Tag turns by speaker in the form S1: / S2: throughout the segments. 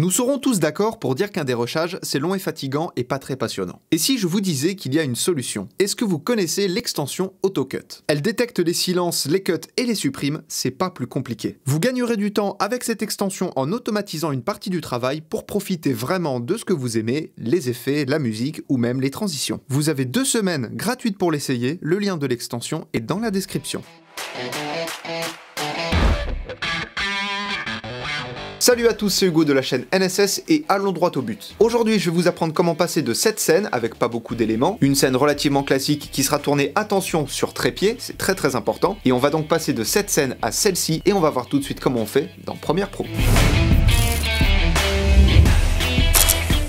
S1: Nous serons tous d'accord pour dire qu'un dérochage, c'est long et fatigant et pas très passionnant. Et si je vous disais qu'il y a une solution, est-ce que vous connaissez l'extension AutoCut? Elle détecte les silences, les cuts et les supprime, c'est pas plus compliqué. Vous gagnerez du temps avec cette extension en automatisant une partie du travail pour profiter vraiment de ce que vous aimez, les effets, la musique ou même les transitions. Vous avez 2 semaines gratuites pour l'essayer, le lien de l'extension est dans la description. Salut à tous, c'est Hugo de la chaîne NSS et allons droit au but. Aujourd'hui, je vais vous apprendre comment passer de cette scène, avec pas beaucoup d'éléments, une scène relativement classique qui sera tournée, attention, sur trépied, c'est très important, et on va donc passer de cette scène à celle-ci, et on va voir tout de suite comment on fait dans Premiere Pro.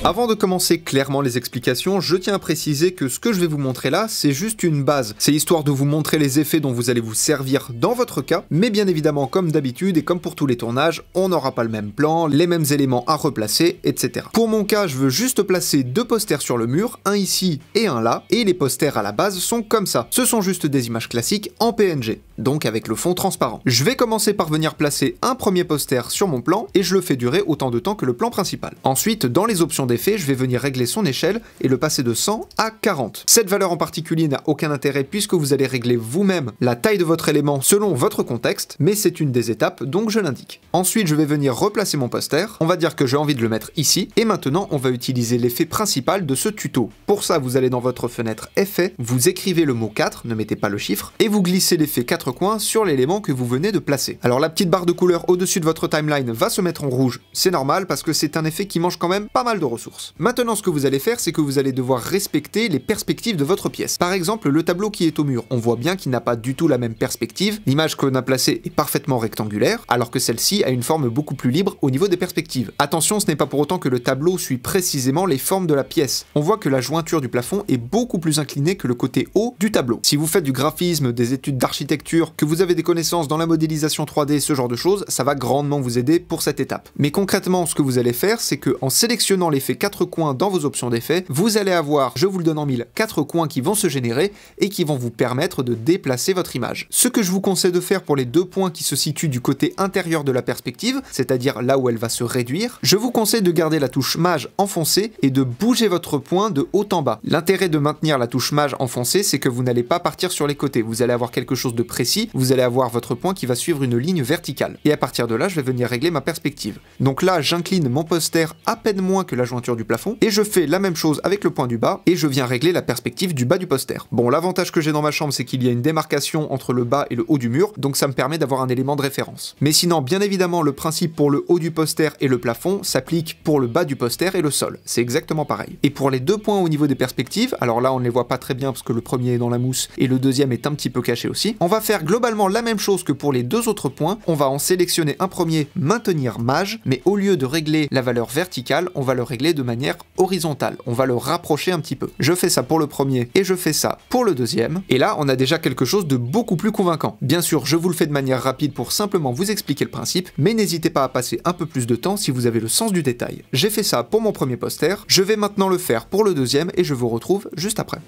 S1: Avant de commencer clairement les explications, je tiens à préciser que ce que je vais vous montrer là, c'est juste une base. C'est histoire de vous montrer les effets dont vous allez vous servir dans votre cas, mais bien évidemment, comme d'habitude et comme pour tous les tournages, on n'aura pas le même plan, les mêmes éléments à replacer, etc. Pour mon cas, je veux juste placer 2 posters sur le mur, un ici et un là, et les posters à la base sont comme ça. Ce sont juste des images classiques en PNG, donc avec le fond transparent. Je vais commencer par venir placer un premier poster sur mon plan, et je le fais durer autant de temps que le plan principal. Ensuite, dans les options d'effet, je vais venir régler son échelle et le passer de 100 à 40. Cette valeur en particulier n'a aucun intérêt puisque vous allez régler vous-même la taille de votre élément selon votre contexte, mais c'est une des étapes donc je l'indique. Ensuite, je vais venir replacer mon poster, on va dire que j'ai envie de le mettre ici, et maintenant on va utiliser l'effet principal de ce tuto. Pour ça, vous allez dans votre fenêtre Effet, vous écrivez le mot 4, ne mettez pas le chiffre, et vous glissez l'effet 4 coins sur l'élément que vous venez de placer. Alors la petite barre de couleur au-dessus de votre timeline va se mettre en rouge, c'est normal parce que c'est un effet qui mange quand même pas mal de ressources. Maintenant, ce que vous allez faire, c'est que vous allez devoir respecter les perspectives de votre pièce. Par exemple, le tableau qui est au mur, on voit bien qu'il n'a pas du tout la même perspective. L'image qu'on a placée est parfaitement rectangulaire, alors que celle-ci a une forme beaucoup plus libre au niveau des perspectives. Attention, ce n'est pas pour autant que le tableau suit précisément les formes de la pièce. On voit que la jointure du plafond est beaucoup plus inclinée que le côté haut du tableau. Si vous faites du graphisme, des études d'architecture, que vous avez des connaissances dans la modélisation 3D, ce genre de choses, ça va grandement vous aider pour cette étape. Mais concrètement, ce que vous allez faire, c'est que en sélectionnant l'effet 4 coins dans vos options d'effet, vous allez avoir, je vous le donne en mille, 4 coins qui vont se générer et qui vont vous permettre de déplacer votre image. Ce que je vous conseille de faire pour les 2 points qui se situent du côté intérieur de la perspective, c'est-à-dire là où elle va se réduire, je vous conseille de garder la touche Maj enfoncée et de bouger votre point de haut en bas. L'intérêt de maintenir la touche Maj enfoncée, c'est que vous n'allez pas partir sur les côtés, vous allez avoir quelque chose de précis, vous allez avoir votre point qui va suivre une ligne verticale. Et à partir de là, je vais venir régler ma perspective. Donc là, j'incline mon poster à peine moins que la jointure du plafond, et je fais la même chose avec le point du bas, et je viens régler la perspective du bas du poster. Bon, l'avantage que j'ai dans ma chambre, c'est qu'il y a une démarcation entre le bas et le haut du mur, donc ça me permet d'avoir un élément de référence. Mais sinon, bien évidemment, le principe pour le haut du poster et le plafond s'applique pour le bas du poster et le sol. C'est exactement pareil. Et pour les 2 points au niveau des perspectives, alors là, on ne les voit pas très bien parce que le premier est dans la mousse et le deuxième est un petit peu caché aussi, on va faire globalement la même chose que pour les 2 autres points, on va en sélectionner un premier, maintenir Maj, mais au lieu de régler la valeur verticale, on va le régler de manière horizontale. On va le rapprocher un petit peu. Je fais ça pour le premier et je fais ça pour le deuxième. Et là, on a déjà quelque chose de beaucoup plus convaincant. Bien sûr, je vous le fais de manière rapide pour simplement vous expliquer le principe, mais n'hésitez pas à passer un peu plus de temps si vous avez le sens du détail. J'ai fait ça pour mon premier poster, je vais maintenant le faire pour le deuxième et je vous retrouve juste après.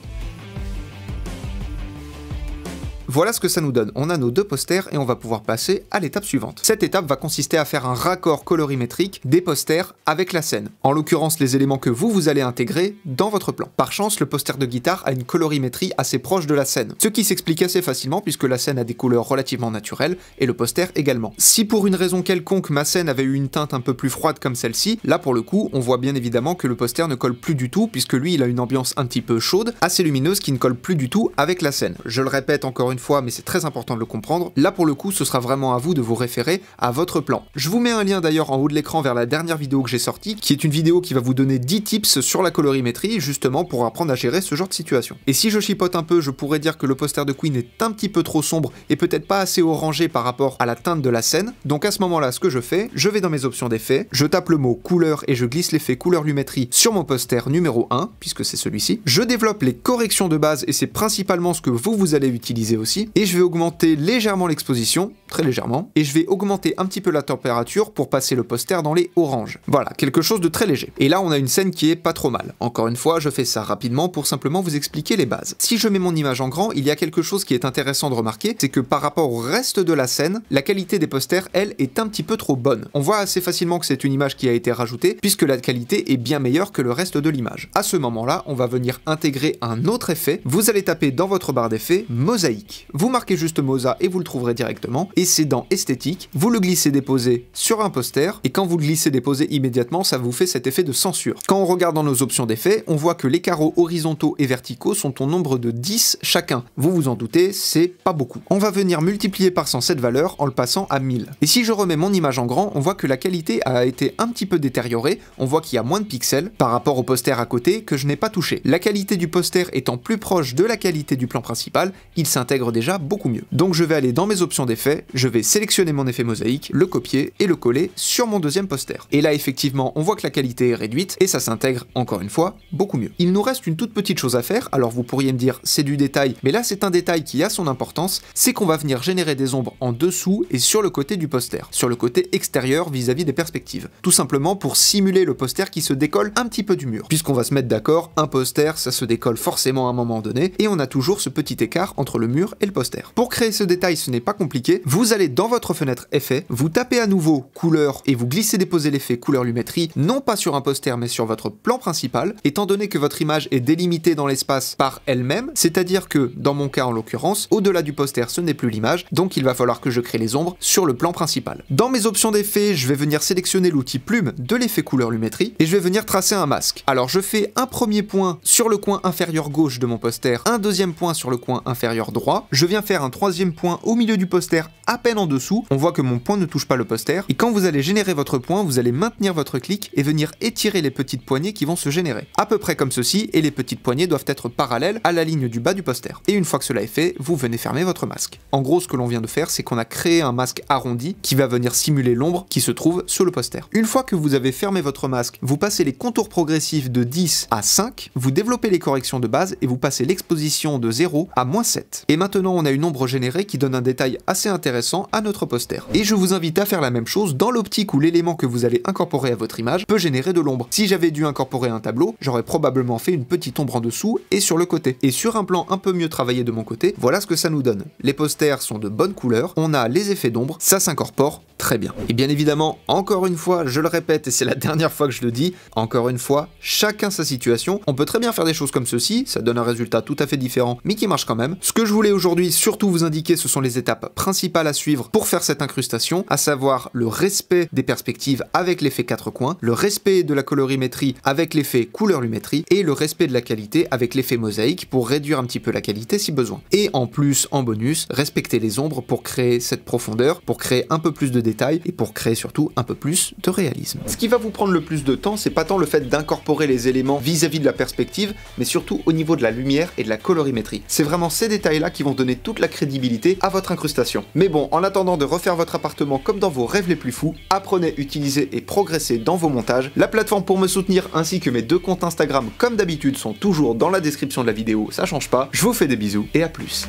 S1: Voilà ce que ça nous donne, on a nos 2 posters et on va pouvoir passer à l'étape suivante. Cette étape va consister à faire un raccord colorimétrique des posters avec la scène, en l'occurrence les éléments que vous allez intégrer dans votre plan. Par chance, le poster de guitare a une colorimétrie assez proche de la scène, ce qui s'explique assez facilement puisque la scène a des couleurs relativement naturelles et le poster également. Si pour une raison quelconque ma scène avait eu une teinte un peu plus froide comme celle-ci, là pour le coup on voit bien évidemment que le poster ne colle plus du tout puisque lui il a une ambiance un petit peu chaude, assez lumineuse qui ne colle plus du tout avec la scène. Je le répète encore une fois, mais c'est très important de le comprendre, là pour le coup ce sera vraiment à vous de vous référer à votre plan. Je vous mets un lien d'ailleurs en haut de l'écran vers la dernière vidéo que j'ai sortie, qui est une vidéo qui va vous donner 10 tips sur la colorimétrie, justement pour apprendre à gérer ce genre de situation. Et si je chipote un peu, je pourrais dire que le poster de Queen est un petit peu trop sombre et peut-être pas assez orangé par rapport à la teinte de la scène, donc à ce moment là ce que je fais, je vais dans mes options d'effets, je tape le mot couleur et je glisse l'effet couleur lumétrie sur mon poster numéro 1, puisque c'est celui-ci, je développe les corrections de base et c'est principalement ce que vous allez utiliser aussi, aussi, et je vais augmenter légèrement l'exposition, très légèrement, et je vais augmenter un petit peu la température pour passer le poster dans les oranges. Voilà, quelque chose de très léger. Et là, on a une scène qui est pas trop mal. Encore une fois, je fais ça rapidement pour simplement vous expliquer les bases. Si je mets mon image en grand, il y a quelque chose qui est intéressant de remarquer, c'est que par rapport au reste de la scène, la qualité des posters, elle, est un petit peu trop bonne. On voit assez facilement que c'est une image qui a été rajoutée, puisque la qualité est bien meilleure que le reste de l'image. À ce moment-là, on va venir intégrer un autre effet. Vous allez taper dans votre barre d'effets mosaïque. Vous marquez juste Mosa et vous le trouverez directement, et c'est dans esthétique. Vous le glissez déposé sur un poster, et quand vous le glissez déposé immédiatement, ça vous fait cet effet de censure. Quand on regarde dans nos options d'effets, on voit que les carreaux horizontaux et verticaux sont au nombre de 10 chacun. Vous vous en doutez, c'est pas beaucoup. On va venir multiplier par 100 cette valeur en le passant à 1000. Et si je remets mon image en grand, on voit que la qualité a été un petit peu détériorée, on voit qu'il y a moins de pixels par rapport au poster à côté que je n'ai pas touché. La qualité du poster étant plus proche de la qualité du plan principal, il s'intègre déjà beaucoup mieux. Donc je vais aller dans mes options d'effets, je vais sélectionner mon effet mosaïque, le copier et le coller sur mon deuxième poster. Et là effectivement, on voit que la qualité est réduite et ça s'intègre encore une fois beaucoup mieux. Il nous reste une toute petite chose à faire, alors vous pourriez me dire c'est du détail, mais là c'est un détail qui a son importance, c'est qu'on va venir générer des ombres en dessous et sur le côté du poster, sur le côté extérieur vis-à-vis des perspectives. Tout simplement pour simuler le poster qui se décolle un petit peu du mur. Puisqu'on va se mettre d'accord, un poster ça se décolle forcément à un moment donné et on a toujours ce petit écart entre le mur et le poster. Pour créer ce détail, ce n'est pas compliqué, vous allez dans votre fenêtre effet, vous tapez à nouveau couleur et vous glissez déposer l'effet couleur lumétrie, non pas sur un poster mais sur votre plan principal, étant donné que votre image est délimitée dans l'espace par elle-même, c'est-à-dire que dans mon cas en l'occurrence, au-delà du poster ce n'est plus l'image, donc il va falloir que je crée les ombres sur le plan principal. Dans mes options d'effet, je vais venir sélectionner l'outil plume de l'effet couleur lumétrie et je vais venir tracer un masque. Alors je fais un premier point sur le coin inférieur gauche de mon poster, un deuxième point sur le coin inférieur droit, je viens faire un troisième point au milieu du poster à peine en dessous, on voit que mon point ne touche pas le poster, et quand vous allez générer votre point, vous allez maintenir votre clic et venir étirer les petites poignées qui vont se générer. À peu près comme ceci, et les petites poignées doivent être parallèles à la ligne du bas du poster. Et une fois que cela est fait, vous venez fermer votre masque. En gros, ce que l'on vient de faire, c'est qu'on a créé un masque arrondi qui va venir simuler l'ombre qui se trouve sous le poster. Une fois que vous avez fermé votre masque, vous passez les contours progressifs de 10 à 5, vous développez les corrections de base et vous passez l'exposition de 0 à -7. Et maintenant, on a une ombre générée qui donne un détail assez intéressant à notre poster. Et je vous invite à faire la même chose dans l'optique où l'élément que vous allez incorporer à votre image peut générer de l'ombre. Si j'avais dû incorporer un tableau, j'aurais probablement fait une petite ombre en dessous et sur le côté. Et sur un plan un peu mieux travaillé de mon côté, voilà ce que ça nous donne. Les posters sont de bonne couleur, on a les effets d'ombre, ça s'incorpore très bien. Et bien évidemment, encore une fois, je le répète et c'est la dernière fois que je le dis, encore une fois, chacun sa situation. On peut très bien faire des choses comme ceci, ça donne un résultat tout à fait différent, mais qui marche quand même. Ce que je voulais aujourd'hui surtout vous indiquer, ce sont les étapes principales à suivre pour faire cette incrustation, à savoir le respect des perspectives avec l'effet 4 coins, le respect de la colorimétrie avec l'effet couleur lumétrie, et le respect de la qualité avec l'effet mosaïque pour réduire un petit peu la qualité si besoin. Et en plus, en bonus, respecter les ombres pour créer cette profondeur, pour créer un peu plus de détails, et pour créer surtout un peu plus de réalisme. Ce qui va vous prendre le plus de temps, c'est pas tant le fait d'incorporer les éléments vis-à-vis de la perspective, mais surtout au niveau de la lumière et de la colorimétrie. C'est vraiment ces détails-là qui vont donner toute la crédibilité à votre incrustation. Mais bon, en attendant de refaire votre appartement comme dans vos rêves les plus fous, apprenez, utilisez et progressez dans vos montages. La plateforme pour me soutenir ainsi que mes 2 comptes Instagram comme d'habitude sont toujours dans la description de la vidéo, ça change pas. Je vous fais des bisous et à plus.